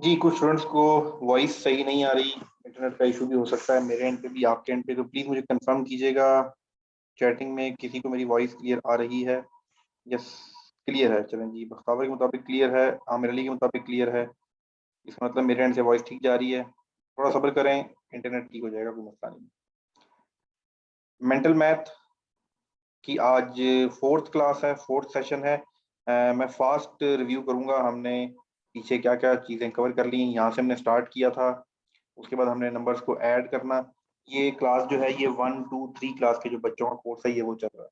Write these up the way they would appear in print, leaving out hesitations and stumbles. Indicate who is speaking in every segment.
Speaker 1: जी, कुछ स्टूडेंट्स को वॉइस सही नहीं आ रही, इंटरनेट का इशू भी हो सकता है मेरे एंड पे भी, आपके एंड पे, तो प्लीज़ मुझे कंफर्म कीजिएगा चैटिंग में किसी को मेरी वॉइस क्लियर आ रही है। यस, क्लियर है। चलें जी, बख्तावर के मुताबिक क्लियर है, आमिर अली के मुताबिक क्लियर है। इसका मतलब मेरे एंड से वॉइस ठीक जा रही है। थोड़ा सब्र करें, इंटरनेट ठीक हो जाएगा, कोई मसला नहीं। मेंटल मैथ की आज फोर्थ क्लास है, फोर्थ सेशन है। मैं फास्ट रिव्यू करूंगा। हमने पीछे क्या क्या चीज़ें कवर कर ली, यहाँ से हमने स्टार्ट किया था। उसके बाद हमने नंबर्स को ऐड करना। ये क्लास जो है, ये 1 2 3 क्लास के जो बच्चों का कोर्स है, ये वो चल रहा है।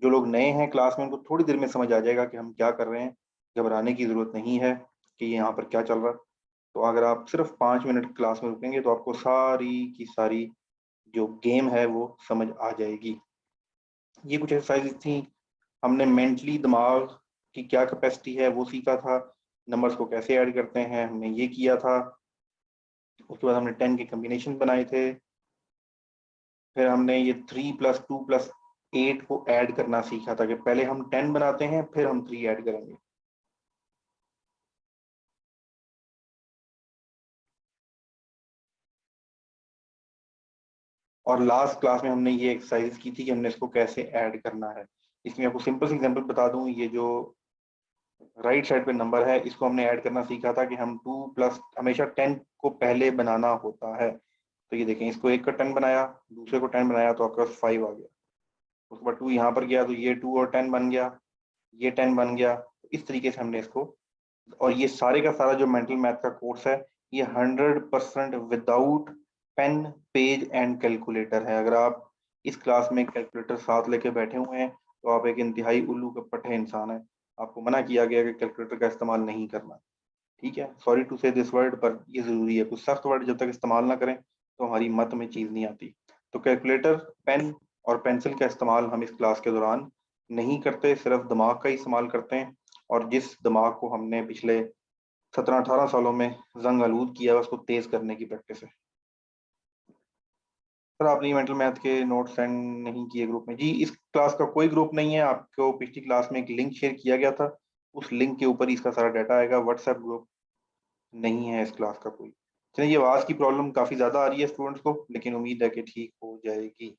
Speaker 1: जो लोग नए हैं क्लास में, उनको थोड़ी देर में समझ आ जाएगा कि हम क्या कर रहे हैं। घबराने की जरूरत नहीं है कि यहाँ पर क्या चल रहा है। तो अगर आप सिर्फ 5 मिनट क्लास में रुकेंगे तो आपको सारी की सारी जो गेम है वो समझ आ जाएगी। ये कुछ एक्सरसाइज थी। हमने मेंटली दिमाग की क्या कैपेसिटी है वो सीखा था। नंबर्स को कैसे ऐड करते हैं हमने ये किया था। उसके बाद हमने 10 के कम्बिनेशन बनाए थे। फिर हमने ये 3 + 2 + 8 को ऐड करना सीखा था कि पहले हम 10 बनाते हैं फिर हम 3 ऐड करेंगे। और लास्ट क्लास में हमने ये एक्सरसाइज की थी कि हमने इसको कैसे ऐड करना है। इसमें आपको सिंपल सी एग्जांपल बता दूं, ये जो राइट साइड पे नंबर है इसको हमने ऐड करना सीखा था कि हम 2 प्लस हमेशा 10 को पहले बनाना होता है। तो ये देखें, इसको एक का 10 बनाया, दूसरे को 10 बनाया तो आपके पास 5 आ गया। उसके बाद 2 यहाँ पर गया तो ये 2 और 10 बन गया, ये 10 बन गया। इस तरीके से हमने इसको, और ये सारे का सारा जो मेंटल मैथ का कोर्स है, ये 100% without pen page and calculator है। अगर आप इस क्लास में कैलकुलेटर साथ लेके बैठे हुए हैं तो आप एक इंतहाई उल्लू के पट्टे इंसान है। आपको मना किया गया कि कैलकुलेटर का इस्तेमाल नहीं करना। ठीक है, सॉरी टू से दिस वर्ड, पर ये जरूरी है। कुछ सख्त वर्ड जब तक इस्तेमाल ना करें तो हमारी मत में चीज नहीं आती। तो कैलकुलेटर, पेन और पेंसिल का इस्तेमाल हम इस क्लास के दौरान नहीं करते, सिर्फ दिमाग का ही इस्तेमाल करते हैं। और जिस दिमाग को हमने पिछले 17 18 सालों में जंग आलूद किया, उसको तेज करने की प्रैक्टिस है। सर, आपने मेंटल मैथ के नोट सेंड नहीं किए ग्रुप में? जी, इस क्लास का कोई ग्रुप नहीं है। आपको पिछली क्लास में एक लिंक शेयर किया गया था, उस लिंक के ऊपर ही इसका सारा डाटा आएगा। व्हाट्सएप ग्रुप नहीं है इस क्लास का कोई। चलिए, ये आवाज की प्रॉब्लम काफी ज्यादा आ रही है स्टूडेंट्स को, लेकिन उम्मीद है कि ठीक हो जाएगी।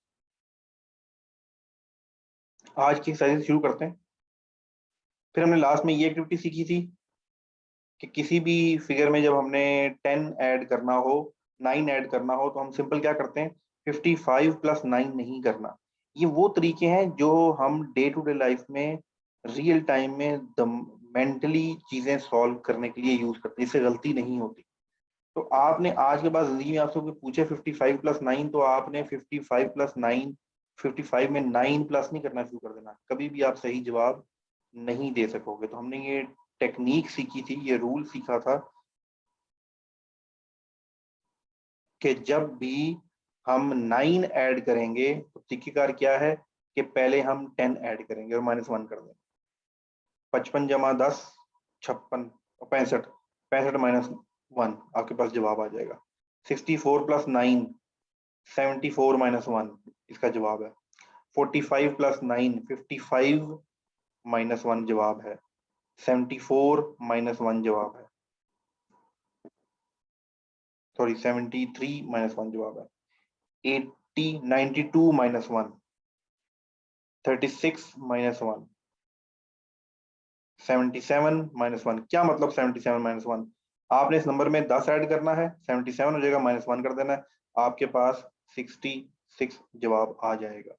Speaker 1: आज की एक्सरसाइज शुरू करते हैं। फिर हमने लास्ट में ये एक्टिविटी सीखी थी कि किसी भी फिगर में जब हमने 10 ऐड करना हो, 9 ऐड करना हो, तो हम सिंपल क्या करते हैं, 55 + 9 नहीं करना। ये वो तरीके हैं जो हम डे टू डे लाइफ में रियल टाइम में मेंटली चीजें सॉल्व करने के लिए यूज करते हैं, इससे गलती नहीं होती। तो आपने आज के बाद जिंदगी में आपसे कोई पूछे 55 + 9, तो आपने 55 + 9, 55 में 9 प्लस नहीं करना शुरू कर देना, कभी भी आप सही जवाब नहीं दे सकोगे। तो हमने ये टेक्निक सीखी थी, ये रूल सीखा था कि जब भी हम 9 ऐड करेंगे तो तरीकेकार क्या है कि पहले हम 10 ऐड करेंगे और -1 कर देंगे। 55 × 10 56, 65, 65 - 1 आपके पास जवाब आ जाएगा। 64 + 9 74 - 1 इसका जवाब है। 45 + 9 55 - 1 जवाब है। 74 - 1 जवाब है। सॉरी, 73 - 1 जवाब है। 80 92 - 1 36 - 1 77 - 1। क्या मतलब 77 - 1? आपने इस नंबर में 10 ऐड करना है, 77 हो जाएगा, -1 कर देना है, आपके पास 66 जवाब आ जाएगा।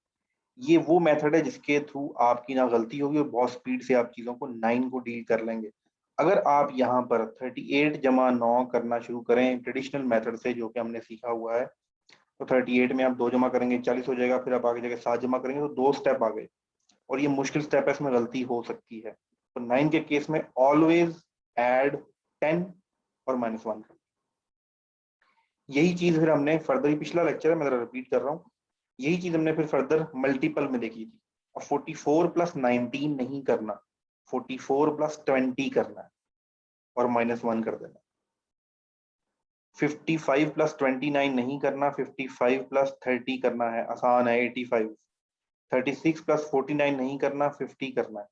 Speaker 1: ये वो मेथड है जिसके थ्रू आपकी ना गलती होगी और बहुत स्पीड से आप चीजों को 9 को डील कर लेंगे। अगर आप यहाँ पर 38 जमा 9 करना शुरू करें ट्रेडिशनल मेथड से, जो कि हमने सीखा हुआ है, तो 38 में आप 2 जमा करेंगे 40 हो जाएगा, फिर आप आगे जाके 7 जमा करेंगे तो 2 स्टेप आ गए, और ये मुश्किल स्टेप है, इसमें गलती हो सकती है। तो 9 के केस में ऑलवेज ऐड 10 और -1। यही चीज फिर हमने फर्दर, ही पिछला लेक्चर है, मैं रिपीट कर रहा हूँ, यही चीज हमने फिर फर्दर मल्टीपल में देखी थी। और 44 + 19 नहीं करना, 44 + 20 करना है और -1 कर देना। 55 + 29 नहीं करना, 55 + 30 करना है, आसान है, 85। 36 + 49 नहीं करना, 50 करना है,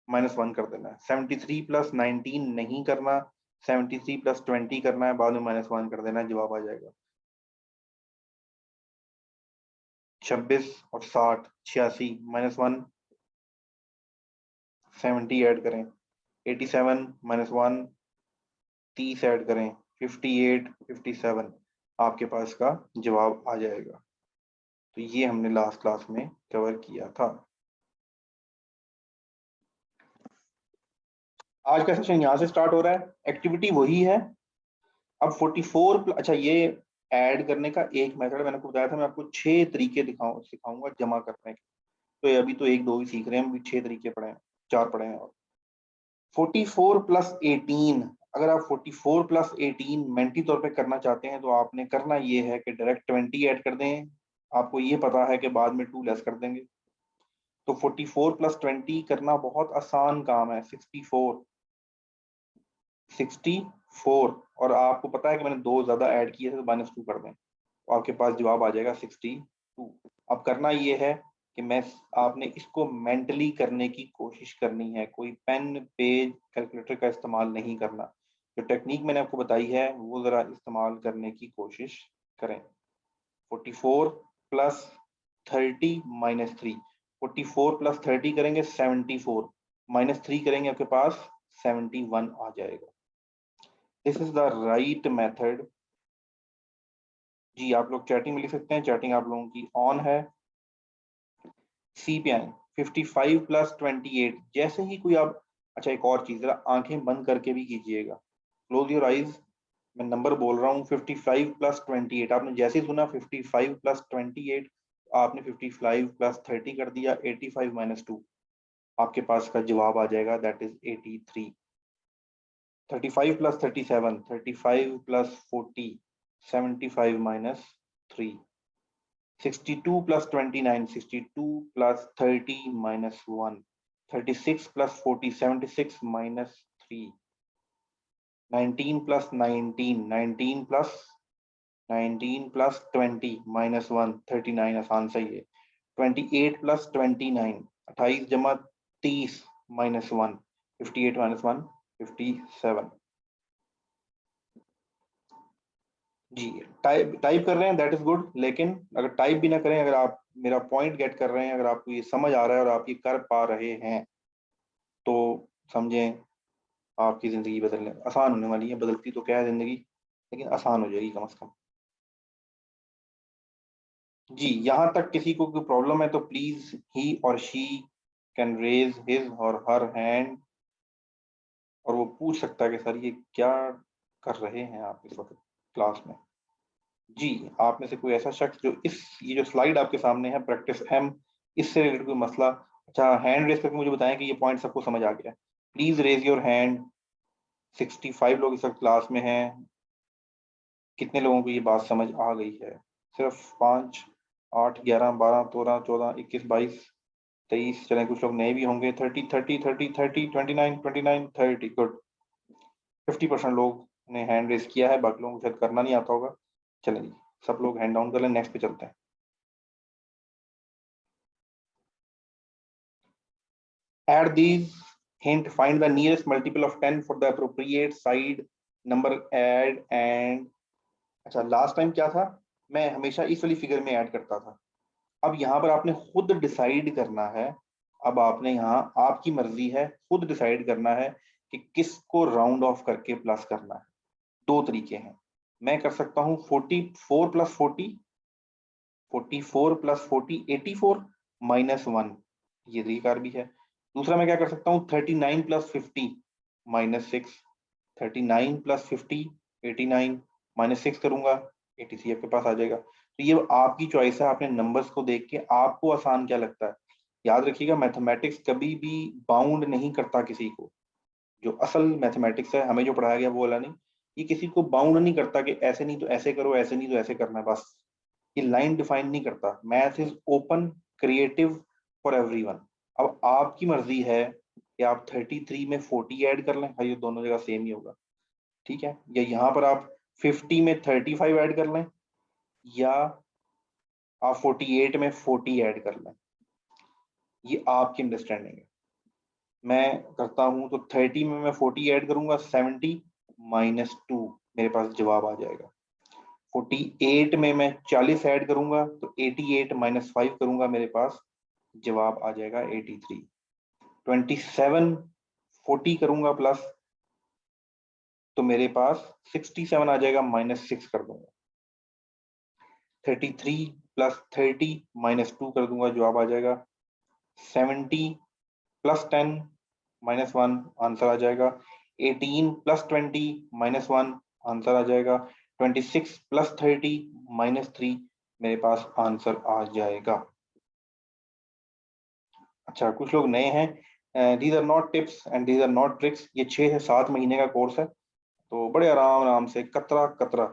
Speaker 1: -1 कर देना है। 73 + 19 नहीं करना, 73 प्लस 20 करना है, बाद में -1 कर देना है, जवाब आ जाएगा। 26 और 60 86 -1 70 ऐड करें, 87 -1 30 ऐड करें, 58 57 आपके पास का जवाब आ जाएगा। तो ये हमने लास्ट क्लास में कवर किया था। आज का सेशन यहाँ से स्टार्ट हो रहा है, एक्टिविटी वही है। अब 44 अच्छा, ये ऐड करने का एक मेथड मैंने आपको बताया था, मैं आपको 6 तरीके सिखाऊंगा जमा करने के। तो ये अभी तो 1-2 ही सीख रहे हैं, अभी 6 तरीके पढ़े हैं, 4 पढ़े हैं। और 44 प्लस 18, अगर आप 44 प्लस 18 मेंटली तौर पे करना चाहते हैं तो आपने करना ये है कि डायरेक्ट 20 ऐड कर दें। आपको ये पता है कि बाद में 2 लेस कर देंगे। तो 44 प्लस 20 करना बहुत आसान काम है। 64 और आपको पता है कि मैंने 2 ज्यादा ऐड किए थे, तो -2 कर दें तो आपके पास जवाब आ जाएगा 62। अब करना ये है कि आपने इसको मेंटली करने की कोशिश करनी है, कोई पेन पेज कैलकुलेटर का इस्तेमाल नहीं करना। जो टेक्निक मैंने आपको बताई है वो जरा इस्तेमाल करने की कोशिश करें। 44 प्लस 30 -3, 44 प्लस 30 करेंगे 74, -3 करेंगे आपके पास 71 आ जाएगा। This is the right method. जी आप लोग चैटिंग में लिख सकते हैं, चैटिंग आप लोगों की ऑन है। सी पे आए, 55 प्लस 28, जैसे ही कोई आप, अच्छा एक और चीज, जरा आंखें बंद करके भी कीजिएगा, क्लोज योर आइज। मैं नंबर बोल रहा हूँ 55 प्लस 28, आपने जैसे ही सुना 55 प्लस 28, आपने 55 प्लस 30 कर दिया, 85 -2 आपके पास का जवाब आ जाएगा, that is 83। 35 plus 37, 35 plus 40, 75 -3। 62 plus 29, 62 plus 30 minus 1, 36 plus 40, 76 minus 3, 19 plus 19, 19 plus 19 plus 20 minus 1, 39 आसान सही है। 28 plus 29, 28 जमा 30 minus 1, 58 minus 1, 57। जी टाइप कर रहे हैं, दैट इज गुड, लेकिन अगर टाइप भी ना करें, अगर आप मेरा पॉइंट गेट कर रहे हैं, अगर आपको ये समझ आ रहा है और आप ये कर पा रहे हैं तो समझें आपकी जिंदगी बदलने आसान होने वाली है। बदलती तो क्या है जिंदगी, लेकिन आसान हो जाएगी कम से कम। जी यहाँ तक किसी को कोई प्रॉब्लम है तो प्लीज ही और शी कैन रेज हिज और हर हैंड, और वो पूछ सकता है कि सर ये क्या कर रहे हैं आप इस वक्त क्लास में। जी आप में से कोई ऐसा शख्स जो ये जो स्लाइड आपके सामने है प्रैक्टिस एम, इससे रिलेटेड कोई मसला, अच्छा हैंड रेज करके मुझे बताएं कि ये पॉइंट सबको समझ आ गया। Please raise your hand. 65 लोग इस वक्त क्लास में हैं, कितने लोगों को ये बात समझ आ गई है? सिर्फ 5 8 11 12 13 14 21 22 23, चलें कुछ लोग नए भी होंगे। 30 30 30 30 29 29 30, गुड। 50% लोग ने हैंड रेज किया है, बाकी लोगों को शायद करना नहीं आता होगा। चलें जी सब लोग हैंड डाउन कर लें, नेक्स्ट पे चलते हैं। Add these, hint, find the nearest multiple of 10 for the appropriate side number, add and, अच्छा लास्ट टाइम क्या था, मैं हमेशा इस वाली फिगर में ऐड करता था। अब यहाँ पर आपने खुद डिसाइड करना है, अब आपने यहाँ आपकी मर्जी है, खुद डिसाइड करना है कि किसको राउंड ऑफ करके प्लस करना है। 2 तरीके हैं, मैं कर सकता हूँ 44 प्लस 40, 44 प्लस 40 84 -1, ये तरीका भी है। दूसरा मैं क्या कर सकता हूँ 39 प्लस 50 -6, 39 प्लस 50 89 -6 करूंगा 83 आपके पास आ जाएगा। तो ये आपकी चॉइस है, आपने नंबर्स को देख के आपको आसान क्या लगता है। याद रखिएगा मैथमेटिक्स कभी भी बाउंड नहीं करता किसी को। जो असल मैथमेटिक्स है हमें जो पढ़ाया गया वो वाला नहीं, ये किसी को बाउंड नहीं करता कि ऐसे नहीं तो ऐसे करो, ऐसे नहीं तो ऐसे करना है, बस ये लाइन डिफाइन नहीं करता। Math is open, creative for everyone. अब आपकी मर्जी है कि आप 33 में 40 ऐड कर लें, हाँ ये दोनों जगह सेम ही होगा, ठीक है, या यहाँ पर आप 50 में 35 ऐड कर लें, या आप 48 में 40 ऐड कर लें, ये आपकी अंडरस्टैंडिंग है। मैं करता हूं तो 30 में मैं 40 ऐड करूंगा 70, -2 मेरे पास जवाब आ जाएगा। 48 में मैं 40 ऐड करूंगा तो 88 - 5 करूंगा, मेरे पास जवाब आ जाएगा 83। 27 40 करूंगा प्लस तो मेरे पास 67 आ जाएगा, -6 कर दूंगा। 33 + 30 -2 कर दूंगा, जवाब आ जाएगा 70 + 10 -1 आंसर आ जाएगा। 18 + 20 -1 आंसर आ जाएगा। 26 + 30 -3 मेरे पास आंसर आ जाएगा। अच्छा, कुछ लोग नए हैं, these are not tips and these are not tricks. ये 6 से 7 महीने का कोर्स है, तो बड़े आराम आराम से कतरा कतरा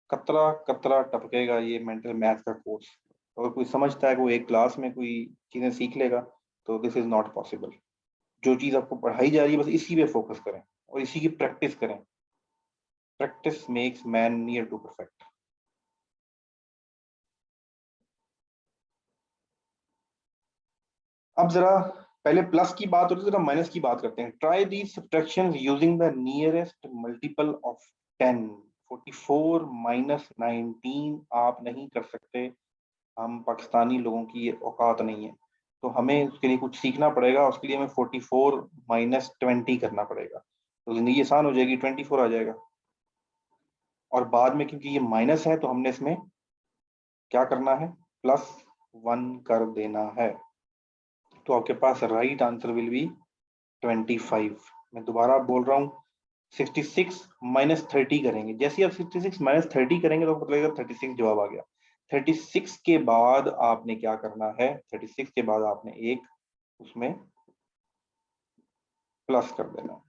Speaker 1: कतरा कतरा टपकेगा ये मेंटल मैथ का कोर्स। अगर कोई समझता है कि वो एक क्लास में कोई चीजें सीख लेगा, तो दिस इज नॉट पॉसिबल। जो चीज आपको पढ़ाई जा रही है बस इसी पे फोकस करें और इसी की प्रैक्टिस करें। Practice makes man near to perfect. अब जरा पहले प्लस की बात होती है, जरा माइनस की बात करते हैं। Try the subtractions using the nearest multiple of 10। 44 - 19 आप नहीं कर सकते, हम पाकिस्तानी लोगों की ये औकात नहीं है, तो हमें उसके लिए कुछ सीखना पड़ेगा। उसके लिए हमें 44 - 20 करना पड़ेगा, तो जिंदगी आसान हो जाएगी, 24 आ जाएगा। और बाद में क्योंकि ये माइनस है तो हमने इसमें क्या करना है, +1 कर देना है, तो आपके पास राइट आंसर विल बी 25। मैं दोबारा बोल रहा हूँ, 66 - 30 करेंगे। जैसे ही आप 66 - 30 करेंगे तो आपको लगेगा 36 जवाब आ गया। 36 के बाद आपने क्या करना है, 36 के बाद आपने एक उसमें प्लस कर देना।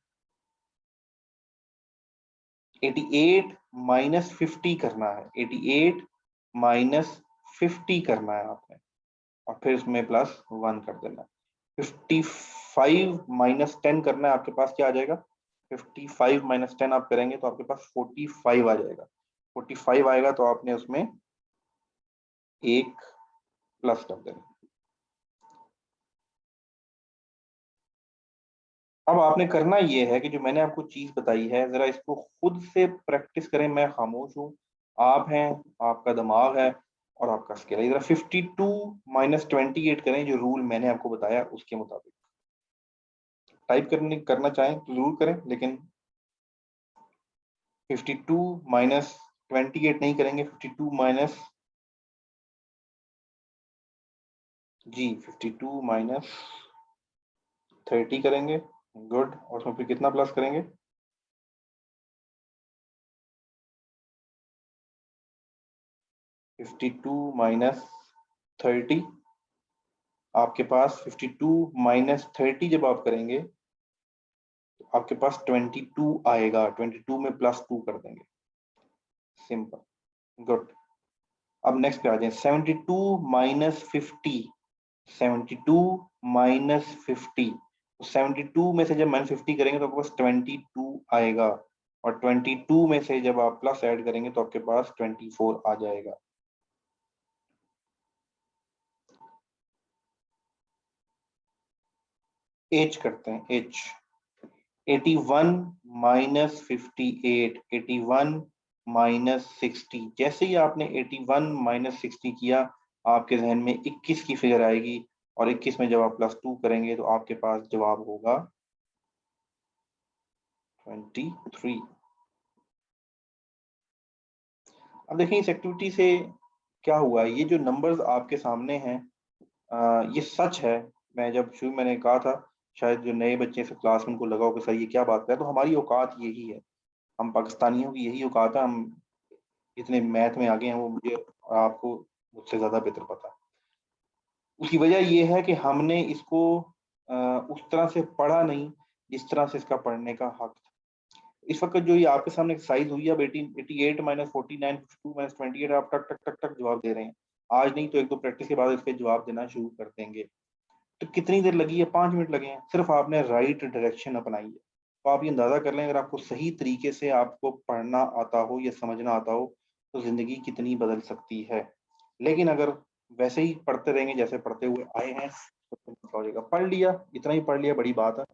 Speaker 1: 88 - 50 करना है, 88 - 50 करना है आपने, और फिर उसमें +1 कर देना। 55 - 10 करना है, आपके पास क्या आ जाएगा, 55 - 10 आप करेंगे तो आपके पास 45 आ जाएगा। 45 आएगा तो आपने उसमें एक प्लस कर देना। अब आपने करना ये है कि जो मैंने आपको चीज बताई है, जरा इसको खुद से प्रैक्टिस करें। मैं खामोश हूँ, आप हैं, आपका दिमाग है और आपका स्किल है। जरा 52 - 28 करें, जो रूल मैंने आपको बताया उसके मुताबिक। टाइप करना चाहें तो जरूर करें, लेकिन 52 - 28 नहीं करेंगे, 52 माइनस जी 52 - 30 करेंगे। गुड, और उसमें फिर कितना प्लस करेंगे, 52 - 30। आपके पास 52 - 30 जब आप करेंगे तो आपके पास 22 आएगा, 22 में +2 कर देंगे, सिंपल, गुड। अब नेक्स्ट पे आ जाए, 72 - 50। 72 - 50, तो 72 में से जब -50 करेंगे तो आपके पास 22 आएगा, और 22 में से जब आप प्लस ऐड करेंगे तो आपके पास 24 आ जाएगा। एच करते हैं, एच। 81 - 58, 81 - 60। जैसे ही आपने 81 - 60 किया, आपके जहन में 21 की फिगर आएगी, और 21 में जब आप +2 करेंगे तो आपके पास जवाब होगा 23। अब देखें इस एक्टिविटी से क्या हुआ है। ये जो नंबर्स आपके सामने हैं, ये सच है। मैं जब शुरू मैंने कहा था, शायद जो नए बच्चे से क्लास में उनको लगा हो कि सर ये क्या बात कर रहे हैं, तो हमारी औकात यही है, हम पाकिस्तानियों की यही औकात है। हम इतने मैथ में आगे हैं, वो मुझे और आपको मुझसे ज्यादा बेहतर पता है। उसकी वजह ये है कि हमने इसको उस तरह से पढ़ा नहीं जिस तरह से इसका पढ़ने का हक था। इस वक्त जो ये आपके सामने एक्सरसाइज हुई है, अब 88 - 49, 52 - 28, आप टक टक टक टक जवाब दे रहे हैं। आज नहीं तो एक दो प्रैक्टिस के बाद इसके जवाब देना शुरू कर देंगे। तो कितनी देर लगी है, 5 मिनट लगे हैं, सिर्फ आपने राइट डायरेक्शन अपनाई है। तो आप ये अंदाजा कर लें, अगर आपको सही तरीके से आपको पढ़ना आता हो या समझना आता हो तो जिंदगी कितनी बदल सकती है। लेकिन अगर वैसे ही पढ़ते रहेंगे जैसे पढ़ते हुए आए हैं तो हो जाएगा। पढ़ लिया, इतना ही पढ़ लिया, बड़ी बात है।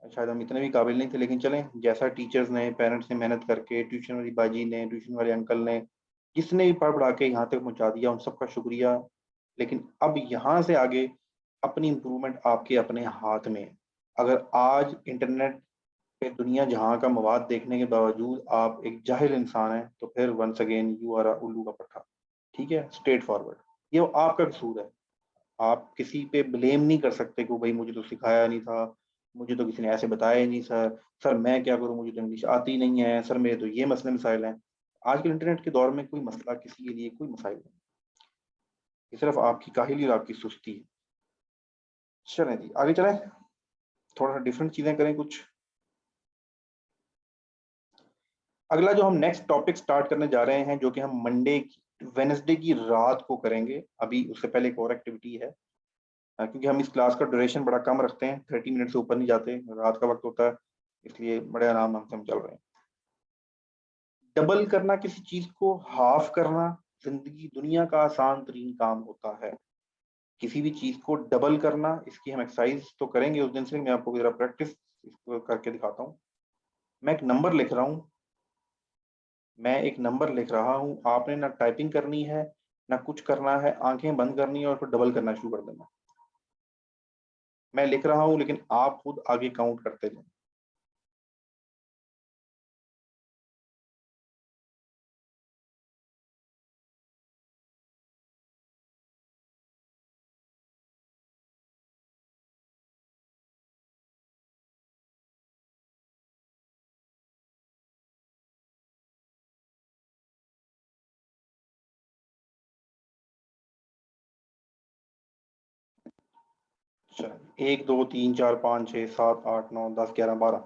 Speaker 1: शायद हम इतने भी काबिल नहीं थे, लेकिन चलें, जैसा टीचर्स ने, पेरेंट्स ने मेहनत करके, ट्यूशन वाली बाजी ने, ट्यूशन वाले अंकल ने, जिसने भी पढ़ पढ़ा के यहाँ तक पहुँचा दिया, उन सबका शुक्रिया। लेकिन अब यहाँ से आगे अपनी इम्प्रूवमेंट आपके अपने हाथ में है। अगर आज इंटरनेट पे दुनिया जहाँ का मवाद देखने के बावजूद आप एक जाहिल इंसान हैं, तो फिर वंस अगेन यू आर उल्लू का पट्टा। ठीक है, स्ट्रेट फॉरवर्ड। ये आपका कसूर है। आप किसी पे ब्लेम नहीं कर सकते कि भाई मुझे तो सिखाया नहीं था, मुझे तो किसी ने ऐसे बताया ही नहीं सर, सर मैं क्या करूं, मुझे तो इंग्लिश आती ही नहीं है, सर मेरे तो ये मसले मसाइल हैं। आजकल इंटरनेट के दौर में कोई मसला किसी के लिए कोई मसाइल नहीं, ये सिर्फ आपकी काहिली और आपकी सुस्ती है। चलें जी, आगे चलें, थोड़ा सा डिफरेंट चीजें करें कुछ। अगला जो हम नेक्स्ट टॉपिक स्टार्ट करने जा रहे हैं, जो कि हम मंडे वेनेसडे की रात को करेंगे। अभी उससे पहले एक और एक्टिविटी है, क्योंकि हम इस क्लास का ड्यूरेशन बड़ा कम रखते हैं, 30 मिनट से ऊपर नहीं जाते, रात का वक्त होता है, इसलिए बड़े आराम से हम चल रहे हैं। डबल करना किसी चीज को, हाफ करना जिंदगी दुनिया का आसान तरीन काम होता है। किसी भी चीज को डबल करना, इसकी हम एक्सरसाइज तो करेंगे उस दिन से, मैं आपको जरा प्रैक्टिस इसको करके दिखाता हूँ। मैं एक नंबर लिख रहा हूँ, आपने ना टाइपिंग करनी है, ना कुछ करना है, आंखें बंद करनी है और फिर डबल करना शुरू कर देना। मैं लिख रहा हूँ, लेकिन आप खुद आगे काउंट करते जाए। चलो, 1 2 3 4 5 6 7 8 9 10 11 12,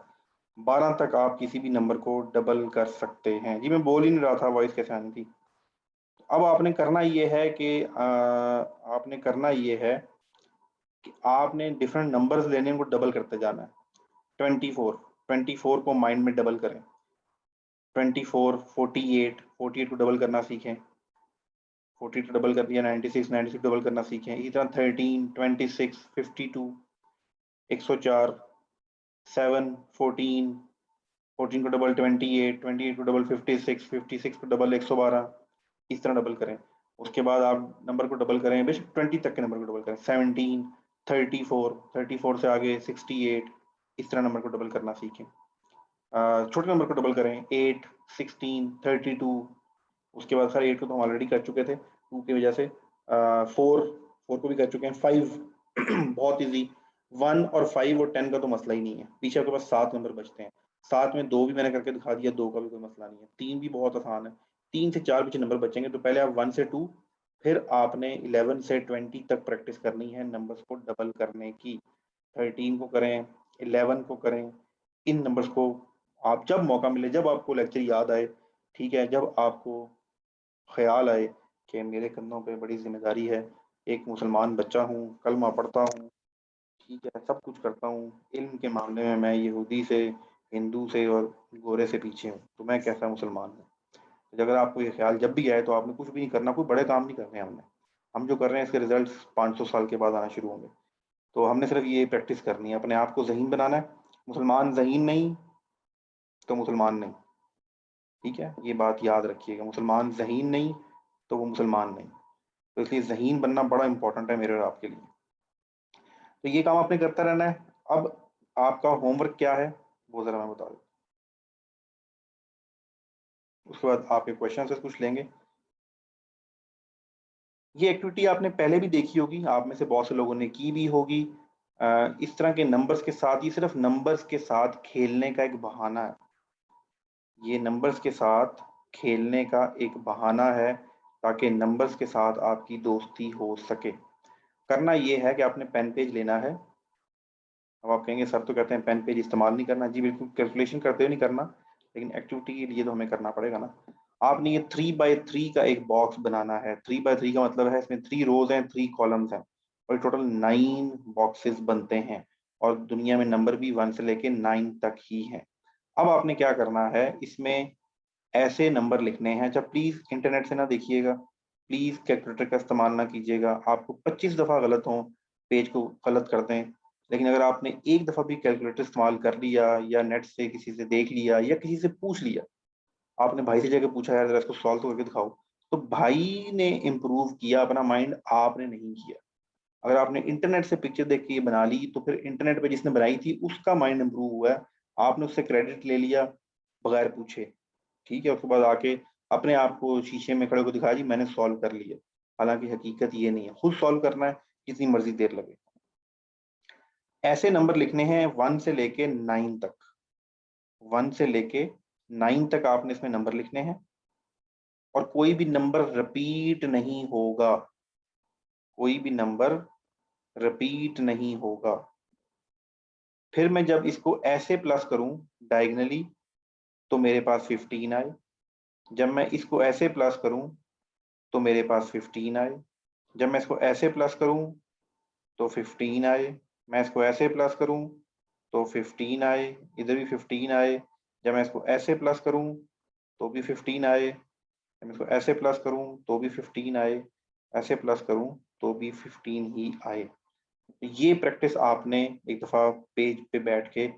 Speaker 1: 12 तक आप किसी भी नंबर को डबल कर सकते हैं। जी मैं बोल ही नहीं रहा था, वॉइस कैसे आनी थी। अब आपने करना ये है कि आपने डिफरेंट नंबर्स लेने, उनको डबल करते जाना है। 24, 24 को माइंड में डबल करें। 24, 48, 48 को डबल करना सीखें। 40 को डबल कर दिया, 96, 96 डबल करना सीखें। इसी तरह 13, 26, 52, 104, 7, 14, 14 को डबल 28, 28 को डबल 56, 56 को डबल 112, इस तरह डबल करें। उसके बाद आप नंबर को डबल करें, बेशक 20 तक के नंबर को डबल करें। 17, 34, 34 से आगे 68, इस तरह नंबर को डबल करना सीखें। छोटे नंबर को डबल करें, 8, 16, 32। उसके बाद सर 8 को तो हम ऑलरेडी कर चुके थे 2 की वजह से। 4 को भी कर चुके हैं। 5 बहुत इजी। 1 और 5 और 10 का तो मसला ही नहीं है, पीछे आपके पास 7 नंबर बचते हैं। 7 में 2 भी मैंने करके दिखा दिया, 2 का भी कोई मसला नहीं है। 3 भी बहुत आसान है। 3 से 4 पीछे नंबर बचेंगे, तो पहले आप 1 से 2, फिर आपने 11 से 20 तक प्रैक्टिस करनी है नंबर्स को डबल करने की। 13 को करें, 11 को करें, इन नंबर्स को आप जब मौका मिले, जब आपको लेक्चर याद आए, ठीक है, जब आपको ख्याल आए कि मेरे कंधों पे बड़ी जिम्मेदारी है, एक मुसलमान बच्चा हूँ, कलमा पढ़ता हूँ, ठीक है, सब कुछ करता हूँ, इल्म के मामले में मैं यहूदी से, हिंदू से और गोरे से पीछे हूँ, तो मैं कैसा मुसलमान हूँ। तो अगर आपको ये ख्याल जब भी आए, तो आपने कुछ भी नहीं करना, कोई बड़े काम नहीं करने हमने। हम जो कर रहे हैं इसके रिजल्ट 500 साल के बाद आना शुरू होंगे। तो हमने सिर्फ ये प्रैक्टिस करनी है, अपने आप को ज़हीन बनाना है। मुसलमान ज़हीन नहीं तो मुसलमान नहीं, ठीक है, ये बात याद रखिएगा। मुसलमान ज़हीन नहीं तो वो मुसलमान नहीं। तो इसलिए ज़हीन बनना बड़ा इंपॉर्टेंट है मेरे और आपके लिए। तो ये काम आपने करता रहना है। अब आपका होमवर्क क्या है वो ज़रा मैं बता दूँ, उसके बाद आपके क्वेश्चन से कुछ लेंगे। ये एक्टिविटी आपने पहले भी देखी होगी, आप में से बहुत से लोगों ने की भी होगी। इस तरह के नंबर्स के साथ, ये सिर्फ नंबर्स के साथ खेलने का एक बहाना है। ये नंबर्स के साथ खेलने का एक बहाना है, ताकि नंबर्स के साथ आपकी दोस्ती हो सके। करना ये है कि आपने पेन पेज लेना है। अब आप कहेंगे सर तो कहते हैं पेन पेज इस्तेमाल नहीं करना। जी बिल्कुल, कैलकुलेशन करते हुए नहीं करना, लेकिन एक्टिविटी के लिए तो हमें करना पड़ेगा ना। आपने ये 3 बाय 3 का एक बॉक्स बनाना है। 3 बाय 3 का मतलब है इसमें 3 रोज हैं, 3 कॉलम्स हैं, और टोटल 9 बॉक्सेस बनते हैं। और दुनिया में नंबर भी 1 से लेके 9 तक ही है। अब आपने क्या करना है, इसमें ऐसे नंबर लिखने हैं। जब प्लीज इंटरनेट से ना देखिएगा, प्लीज कैलकुलेटर का इस्तेमाल ना कीजिएगा। आपको 25 दफा गलत हो, पेज को गलत कर दें, लेकिन अगर आपने एक दफा भी कैलकुलेटर इस्तेमाल कर लिया या नेट से किसी से देख लिया या किसी से पूछ लिया, आपने भाई से जाकर पूछा यार जरा इसको सॉल्व तो करके दिखाओ, तो भाई ने इम्प्रूव किया अपना माइंड, आपने नहीं किया। अगर आपने इंटरनेट से पिक्चर देख के ये बना ली तो फिर इंटरनेट पे जिसने बनाई थी उसका माइंड इम्प्रूव हुआ है, आपने उससे क्रेडिट ले लिया बगैर पूछे। ठीक है, उसके बाद आके अपने आप को शीशे में खड़े को दिखाया जी मैंने सॉल्व कर लिया। हालांकि हकीकत ये नहीं है, खुद सॉल्व करना है, जितनी मर्जी देर लगे। ऐसे नंबर लिखने हैं 1 से लेके 9 तक। 1 से लेके 9 तक आपने इसमें नंबर लिखने हैं और कोई भी नंबर रिपीट नहीं होगा, कोई भी नंबर रिपीट नहीं होगा। फिर मैं जब इसको ऐसे प्लस करूं डायगनली तो मेरे पास 15 आए। जब मैं इसको ऐसे प्लस करूं तो मेरे पास 15 आए। जब मैं इसको ऐसे प्लस करूं तो 15 आए। मैं इसको ऐसे प्लस करूं तो 15 आए, इधर भी 15 आए। जब मैं इसको ऐसे प्लस करूं तो भी 15 आए। जब मैं इसको ऐसे प्लस करूं तो भी 15 आए, ऐसे प्लस करूं तो भी 15 ही आए। ये प्रैक्टिस आपने एक दफा पेज पे बैठ के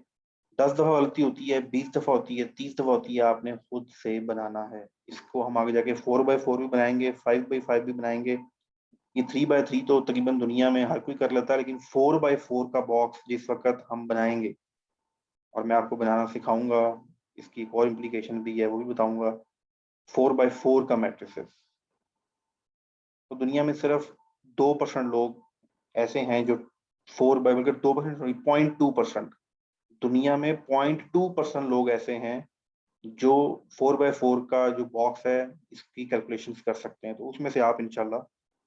Speaker 1: 10 दफा गलती होती है, 20 दफा होती है, 30 दफा होती है, आपने खुद से बनाना है। इसको हम आगे जाके 4x4 भी बनाएंगे, 5x5 भी बनाएंगे। ये 3x3 तो तकरीबन दुनिया में हर कोई कर लेता है, लेकिन 4x4 का बॉक्स जिस वक्त हम बनाएंगे और मैं आपको बनाना सिखाऊंगा, इसकी एक और इम्प्लीकेशन भी है वो भी बताऊंगा। 4x4 का मैट्रिसेस, तो दुनिया में सिर्फ 2% लोग ऐसे हैं जो 4 बाई, बल्कि 2%, सॉरी 0.2%, दुनिया में 0.2% लोग ऐसे हैं जो 4x4 का जो बॉक्स है इसकी कैलकुलेशंस कर सकते हैं। तो उसमें से आप इंशाल्लाह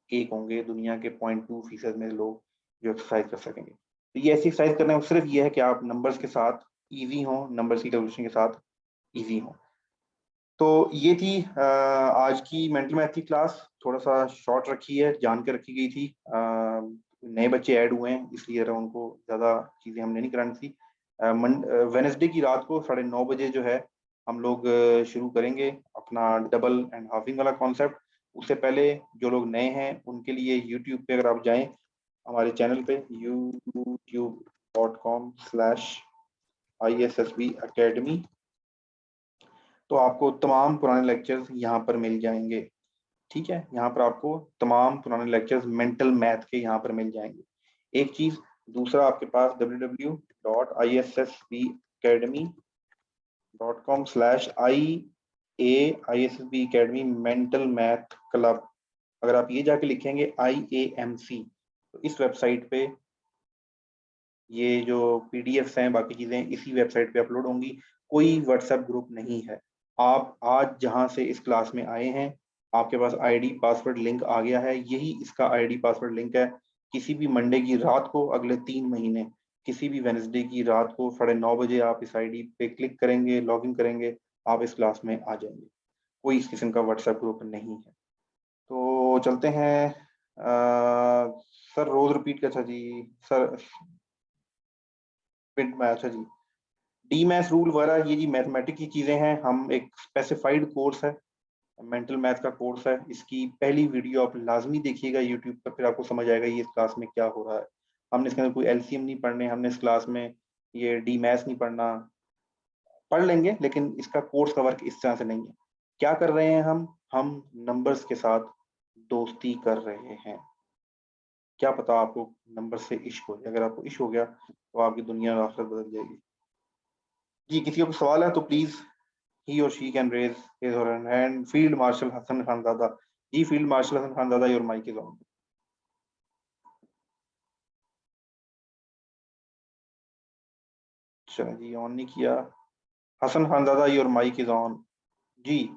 Speaker 1: एक होंगे दुनिया के 0.2% में लोग जो एक्सरसाइज कर सकेंगे। तो ये ऐसी एक्सरसाइज करना है सिर्फ ये है कि आप नंबर्स के साथ इजी हो, नंबर्स की कैलकुलेशन के साथ इजी हो। तो ये थी आज की मेंटल मैथ की क्लास। थोड़ा सा शॉर्ट रखी है, जान के रखी गई थी। नए बच्चे ऐड हुए हैं इसलिए उनको ज़्यादा चीज़ें हमने नहीं करानी थी। वेनेसडे की रात को 9:30 बजे जो है हम लोग शुरू करेंगे अपना डबल एंड हाफिंग वाला कॉन्सेप्ट। उससे पहले जो लोग नए हैं उनके लिए यूट्यूब पे अगर आप जाएं हमारे चैनल पे youtube.com/ISSB Academy, तो आपको तमाम पुराने लेक्चर्स यहाँ पर मिल जाएंगे। ठीक है, यहाँ पर आपको तमाम पुराने लेक्चर्स मेंटल मैथ के यहाँ पर मिल जाएंगे। एक चीज, दूसरा आपके पास www.issbacademy.com/IAISSB Academy mental math club, अगर आप ये जाके लिखेंगे IAMC तो इस वेबसाइट पे ये जो पीडीएफ्स हैं बाकी चीजें इसी वेबसाइट पे अपलोड होंगी। कोई व्हाट्सएप ग्रुप नहीं है। आप आज जहां से इस क्लास में आए हैं आपके पास आईडी पासवर्ड लिंक आ गया है, यही इसका आईडी पासवर्ड लिंक है। किसी भी मंडे की रात को अगले 3 महीने, किसी भी वेनसडे की रात को 9:30 बजे आप इस आईडी पे क्लिक करेंगे, लॉगिन करेंगे, आप इस क्लास में आ जाएंगे। कोई इस किस्म का व्हाट्सएप ग्रुप नहीं है। तो चलते हैं। सर रोज रिपीट का, अच्छा जी सर, अच्छा जी, डी मैथ रूल वगैरह ये जी मैथमेटिक्स की चीज़ें हैं। हम एक स्पेसिफाइड कोर्स है, मेंटल मैथ का कोर्स है, इसकी पहली वीडियो आप लाजमी देखिएगा यूट्यूब पर, फिर आपको समझ आएगा ये इस क्लास में क्या हो रहा है। हमने इसके अंदर कोई एलसीएम नहीं पढ़ने, हमने इस क्लास में ये डी मैथ्स नहीं पढ़ना। पढ़ लेंगे लेकिन इसका कोर्स का वर्क इस तरह से नहीं है। क्या कर रहे हैं हम नंबर्स के साथ दोस्ती कर रहे हैं। क्या पता आपको नंबर से इश्क हो जाए, अगर आपको इश्क हो गया तो आपकी दुनिया और आखिरत बदल जाएगी। जी, किसी को सवाल है तो please he or she can raise his or her hand. Field Marshal Hassan Khanzada. जी, Field Marshal Hassan Khanzada, your mic is on. अच्छा जी, ऑन नहीं किया। Hassan Khanzada, your mic is on. जी,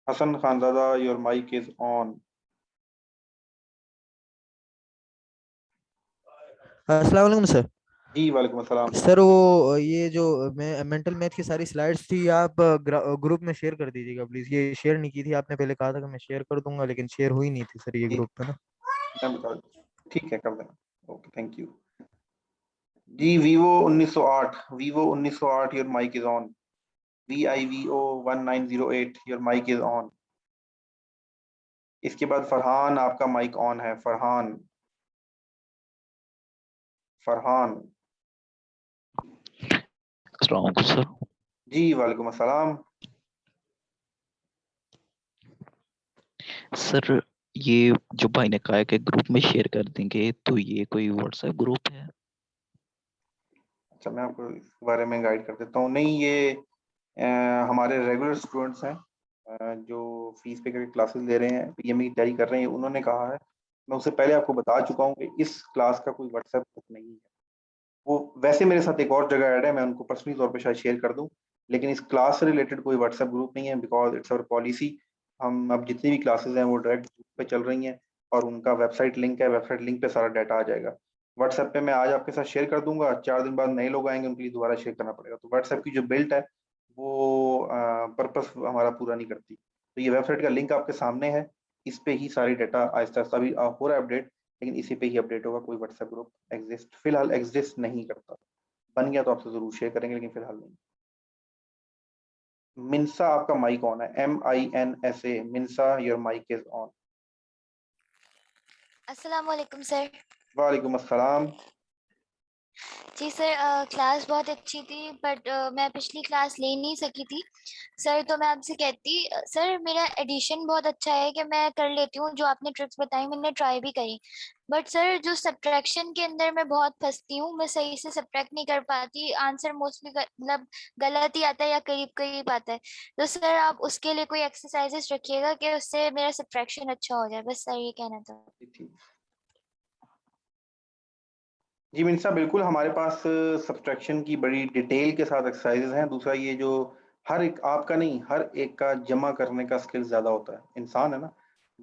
Speaker 1: Hassan Khanzada, your mic is on.
Speaker 2: अस्सलाम वालेकुम sir.
Speaker 1: जी वालेकुम अस्सलाम।
Speaker 2: Sir वो ये जो मेंटल मैथ की सारी स्लाइड्स थी आप ग्रुप में शेयर कर दीजिएगा प्लीज। ये शेयर नहीं की थी, आपने पहले कहा था कि मैं शेयर कर दूंगा लेकिन शेयर हुई नहीं थी सर ये
Speaker 1: जी
Speaker 2: ग्रुप पे ना।
Speaker 1: मैं बता दूं। ठीक है, कर देना। Okay, thank you. जी, Vivo 1908, your mic is on. VIVO 1908, your mic is on. इसके बाद फरहान, आपका माइक ऑन है फरहान। फरहान।
Speaker 3: अस्सलाम वालेकुम सर।
Speaker 1: जी वालेकुम अस्सलाम।
Speaker 3: सर ये जो भाई ने कहा है कि ग्रुप में शेयर कर देंगे, तो ये कोई व्हाट्सएप ग्रुप है?
Speaker 1: अच्छा, मैं आपको इस बारे में गाइड कर देता हूँ। नहीं, ये हमारे रेगुलर स्टूडेंट्स हैं जो फीस पे करके क्लासेस ले रहे हैं, पीएमई की तैयारी कर रहे हैं। उन्होंने कहा है, मैं उससे पहले आपको बता चुका हूँ कि इस क्लास का कोई व्हाट्सएप ग्रुप नहीं है। वो वैसे मेरे साथ एक और जगह ऐड है, मैं उनको पर्सनली तौर पे शायद शेयर कर दूं, लेकिन इस क्लास से रिलेटेड कोई व्हाट्सएप ग्रुप नहीं है, बिकॉज इट्स अवर पॉलिसी। हम अब जितनी भी क्लासेस हैं वो डायरेक्ट ग्रुप पे चल रही हैं और उनका वेबसाइट लिंक है, वेबसाइट लिंक पे सारा डाटा आ जाएगा। व्हाट्सएप पे मैं आज आपके साथ शेयर कर दूंगा, 4 दिन बाद नए लोग आएंगे, उनके लिए दोबारा शेयर करना पड़ेगा। तो व्हाट्सएप की जो बिल्ट है वो पर्पस हमारा पूरा नहीं करती। तो ये वेबसाइट का लिंक आपके सामने है, इस पे ही सारी डाटा आहिस्ता आहिस्ता भी हो रहा है अपडेट, लेकिन इसी पे ही अपडेट होगा। कोई व्हाट्सएप ग्रुप फिलहाल एग्जिस्ट नहीं करता। बन गया तो आपसे जरूर शेयर करेंगे, लेकिन फिलहाल नहीं। मिनसा, आपका माइक ऑन है, MINSA, Minsa, your mic is on.
Speaker 4: अस्सलाम वालेकुम सर।
Speaker 1: वालेकुम अस्सलाम।
Speaker 4: जी सर, क्लास बहुत अच्छी थी, बट मैं पिछली क्लास ले नहीं सकी थी सर। तो मैं आपसे कहती, सर मेरा एडिशन बहुत अच्छा है कि मैं कर लेती हूँ, जो आपने ट्रिक्स बताई मैंने ट्राई भी करी। बट सर जो सब्ट्रैक्शन के अंदर मैं बहुत फंसती हूँ, मैं सही से सब्ट्रैक्ट नहीं कर पाती, आंसर मोस्टली मतलब गलत ही आता है या करीब करीब आता है। तो सर आप उसके लिए कोई एक्सरसाइजेस रखिएगा कि उससे मेरा सब्ट्रैक्शन अच्छा हो जाए, बस सर ये कहना था।
Speaker 1: ठीक। जी मिनसा, बिल्कुल हमारे पास सब्ट्रैक्शन की बड़ी डिटेल के साथ एक्सरसाइजेज हैं। दूसरा, ये जो हर एक आपका नहीं, हर एक का जमा करने का स्किल ज्यादा होता है। इंसान है ना,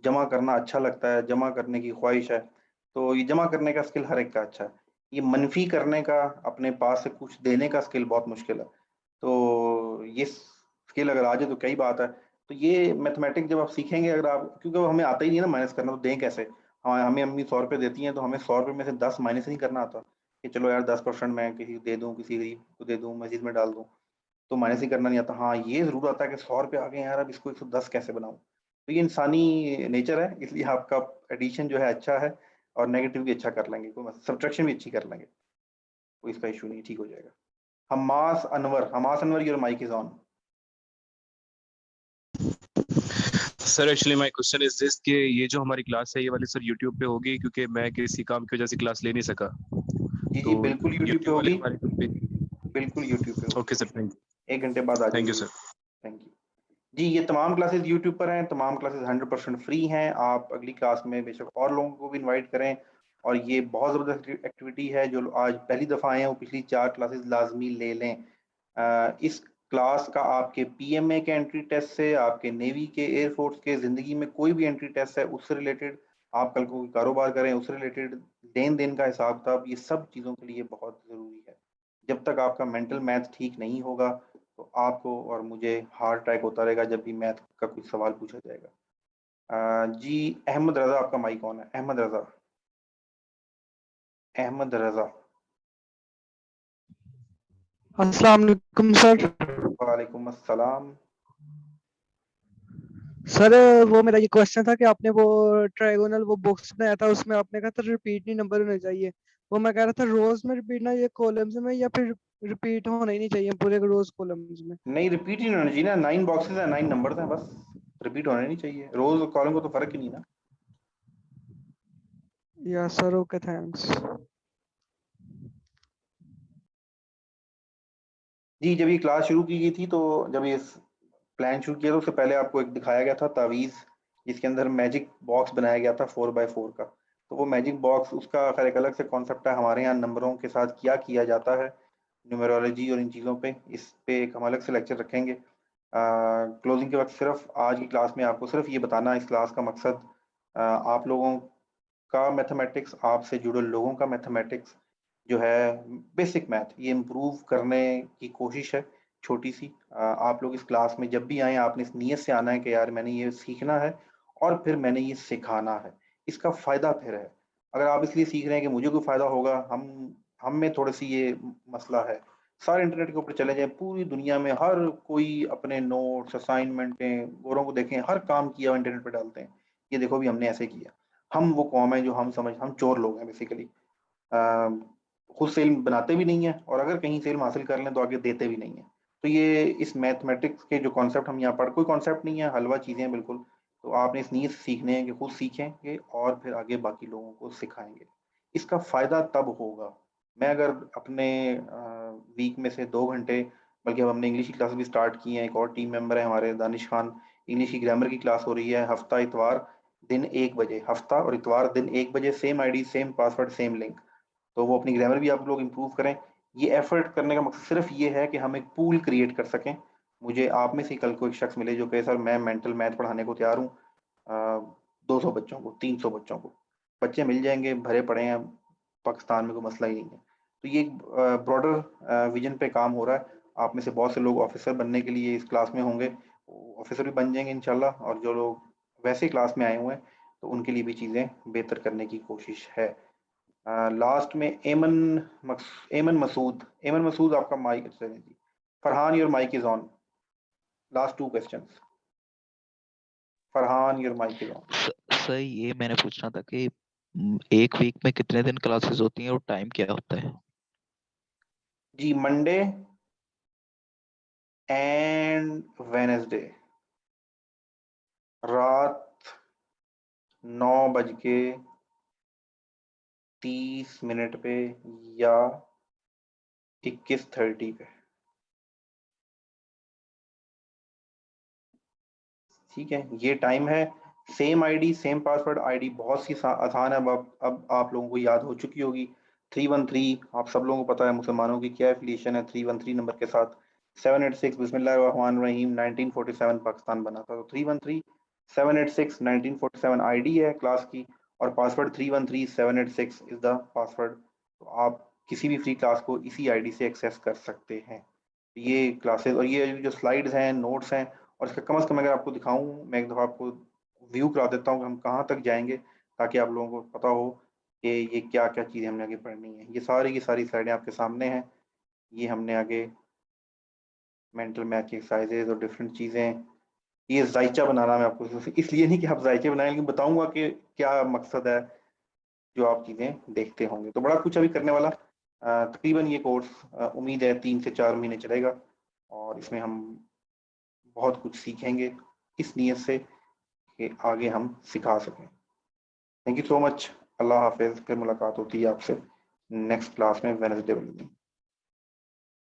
Speaker 1: जमा करना अच्छा लगता है, जमा करने की ख्वाहिश है, तो ये जमा करने का स्किल हर एक का अच्छा है। ये मनफी करने का, अपने पास से कुछ देने का स्किल बहुत मुश्किल है। तो ये स्किल अगर आ जाए तो कई बात है। तो ये मैथमेटिक्स जब आप सीखेंगे, अगर आप, क्योंकि वो हमें आता ही नहीं है ना माइनस करना, तो दें कैसे? हमें अम्मी 100 रुपये देती हैं, तो हमें 100 रुपये में से 10 माइनस नहीं करना आता कि चलो यार 10% मैं किसी को दे दूं, किसी गरीब को दे दूं, मस्जिद में डाल दूं। तो माइनस ही करना नहीं आता। हाँ, ये जरूर आता है कि 100 रुपये आ गए यार, अब इसको 110 कैसे बनाऊं। तो ये इंसानी नेचर है, इसलिए आपका एडिशन जो है अच्छा है, और नेगेटिव भी अच्छा कर लेंगे, कोई सब्ट्रैक्शन भी अच्छी कर लेंगे, कोई इसका इशू नहीं, ठीक हो जाएगा। Hamas Anwar, your mic is on.
Speaker 5: Sir actually my question is this कि ये जो हमारी क्लास है ये वाली सर यूट्यूब पे होगी, क्योंकि मैं किसी काम की वजह से क्लास ले नहीं सका।
Speaker 1: जी
Speaker 5: तो
Speaker 1: बिल्कुल यूट्यूब पे
Speaker 5: यूट्यूब वाले
Speaker 1: होगी,
Speaker 5: हमारे
Speaker 1: बिल्कुल यूट्यूब पे होगी।
Speaker 5: ओके सर, थैंक
Speaker 1: 1 घंटे बाद आ
Speaker 5: यू
Speaker 1: जाएगी।
Speaker 5: सर।
Speaker 1: Thank you. जी, ये तमाम क्लासेस यूट्यूब पर हैं, तमाम क्लासेस 100% फ्री हैं। आप अगली क्लास में बेशक और लोगों को भी इनवाइट करें। और ये बहुत ज़बरदस्त एक्टिविटी है, जो आज पहली दफ़ा आए हैं वो पिछली 4 क्लासेस लाजमी ले लें। इस क्लास का आपके पीएमए के एंट्री टेस्ट से, आपके नेवी के, एयरफोर्स के, ज़िंदगी में कोई भी एंट्री टेस्ट है उससे रिलेटेड, आप कल को कोई कारोबार करें उससे रिलेटेड, लेन देन का हिसाब किताब, ये सब चीज़ों के लिए बहुत ज़रूरी है। जब तक आपका मेंटल मैथ ठीक नहीं होगा, तो आपको और मुझे हार्ट अटैक होता रहेगा जब भी मैथ का कुछ सवाल पूछा जाएगा। जी अहमद रजा, आपका माइक ऑन है। अहमद रजा, अहमद रजा।
Speaker 6: अस्सलाम वालेकुम सर।
Speaker 1: वालेकुम अस्सलाम।
Speaker 6: सर वो मेरा ये क्वेश्चन था कि आपने वो ट्रायगोनल वो बॉक्स बनाया था, उसमें आपने कहा था रिपीट नहीं नंबर होने चाहिए। वो मैं कह रहा था रोज में रिपीट ना, ये कॉलम्स में, या फिर रिपीट होना ही नहीं चाहिए पूरे रोज कॉलम्स में?
Speaker 1: नहीं, रिपीट ही नहीं होना चाहिए ना, 9 बॉक्सेस हैं, 9 नंबर हैं, बस रिपीट होना नहीं चाहिए। रोज और कॉलम को तो फर्क ही नहीं ना।
Speaker 6: या सर, ओके थैंक्स।
Speaker 1: जी, जब ये क्लास शुरू की गई थी, तो जब ये प्लान शुरू किया, तो उससे पहले आपको एक दिखाया गया था तावीज़, जिसके अंदर मैजिक बॉक्स बनाया गया था 4x4 का। तो वो मैजिक बॉक्स, उसका खैर एक अलग से कॉन्सेप्ट है। हमारे यहाँ नंबरों के साथ क्या किया जाता है, न्यूमेरोलॉजी और इन चीज़ों पे, इस पे एक हम अलग से लेक्चर रखेंगे। क्लोजिंग के वक्त सिर्फ आज की क्लास में आपको सिर्फ ये बताना, इस क्लास का मकसद आप लोगों का मैथमेटिक्स, आपसे जुड़े लोगों का मैथमेटिक्स जो है, बेसिक मैथ, ये इम्प्रूव करने की कोशिश है, छोटी सी। आप लोग इस क्लास में जब भी आए, आपने इस नीयत से आना है कि यार मैंने ये सीखना है और फिर मैंने ये सिखाना है, इसका फ़ायदा फिर है। अगर आप इसलिए सीख रहे हैं कि मुझे कोई फ़ायदा होगा, हम में थोड़ी सी ये मसला है। सारे इंटरनेट के ऊपर चले जाएं, पूरी दुनिया में हर कोई अपने नोट्स, असाइनमेंटें, गोरों को देखें, हर काम किया हुआ इंटरनेट पर डालते हैं। ये देखो भी हमने ऐसे किया। हम वो कौम है जो हम चोर लोग हैं बेसिकली। खुद सेल बनाते भी नहीं है, और अगर कहीं सेल हासिल कर लें तो आगे देते भी नहीं है। तो ये इस मैथमेटिक्स के जो कॉन्सेप्ट हम यहाँ पर, कोई कॉन्सेप्ट नहीं है, हलवा चीज़ें हैं बिल्कुल। तो आपने इस नीयत से सीखने हैं कि खुद सीखेंगे और फिर आगे बाकी लोगों को सिखाएंगे। इसका फ़ायदा तब होगा, मैं अगर अपने वीक में से 2 घंटे, बल्कि अब हमने इंग्लिश की क्लास भी स्टार्ट की है, एक और टीम मेंबर है हमारे दानिश खान, इंग्लिश की ग्रामर की क्लास हो रही है हफ्ता इतवार दिन 1 बजे, हफ्ता और इतवार दिन 1 बजे, same ID, same password, same link. तो वो अपनी ग्रामर भी आप लोग इम्प्रूव करें। ये एफर्ट करने का मकसद सिर्फ ये है कि हम एक पूल क्रिएट कर सकें। मुझे आप में से कल को एक शख्स मिले जो कहे सर मैं मेंटल मैथ पढ़ाने को तैयार हूँ 200 बच्चों को, 300 बच्चों को, बच्चे मिल जाएंगे, भरे पड़े हैं पाकिस्तान में, कोई मसला ही नहीं है। तो ये एक ब्रॉडर विजन पे काम हो रहा है। आप में से बहुत से लोग ऑफिसर बनने के लिए इस क्लास में होंगे, ऑफिसर भी बन जाएंगे इंशाल्लाह, और जो लोग वैसे क्लास में आए हुए हैं तो उनके लिए भी चीज़ें बेहतर करने की कोशिश है। लास्ट में एमन मसूद आपका माइक, अच्छा जी Farhan your mic is on, last 2 questions, Farhan your mic is on.
Speaker 3: Sir ये मैंने पूछना था कि एक वीक में कितने दिन क्लासेस होती हैं और टाइम क्या होता है?
Speaker 1: जी मंडे एंड वेनेसडे रात 9:30 पे या 21:30 पे, ठीक है, ये टाइम है। Same ID same password, ID बहुत सी आसान है, अब आप लोगों को याद हो चुकी होगी। 313 आप सब लोगों को पता है मुसलमानों की क्या एफिलिएशन है 313 नंबर के साथ। 786 बिस्मिल्लाहिर्रहमानिर्रहीम 1947 पाकिस्तान बना था, तो 313 786 1947 आईडी है क्लास की, और पासवर्ड 313 786 इज द पासवर्ड। तो आप किसी भी फ्री क्लास को इसी आईडी से एक्सेस कर सकते हैं। ये क्लासेस और ये जो स्लाइड्स हैं, नोट्स हैं, और इसका कम से कम अगर आपको दिखाऊं, मैं एक दफ़ा आपको व्यू करा देता हूँ कि हम कहाँ तक जाएंगे, ताकि आप लोगों को पता हो कि ये क्या क्या चीज़ें हमने आगे पढ़नी है। ये सारी की सारी स्लाइडें आपके सामने हैं। ये हमने आगे मेंटल मैथ की एक्सरसाइजेज और डिफरेंट चीज़ें, ये जायचा बनाना मैं आपको इसलिए नहीं कि आप जायचे बनाएं, लेकिन बताऊंगा कि क्या मकसद है जो आप चीज़ें देखते होंगे। तो बड़ा कुछ अभी करने वाला, तकरीबन ये कोर्स उम्मीद है 3 से 4 महीने चलेगा, और इसमें हम बहुत कुछ सीखेंगे इस नीयत से कि आगे हम सिखा सकें। थैंक यू सो मच, अल्लाह हाफिज़। फिर मुलाकात होती है आपसे नेक्स्ट क्लास में वेडनेसडे वाले दिन।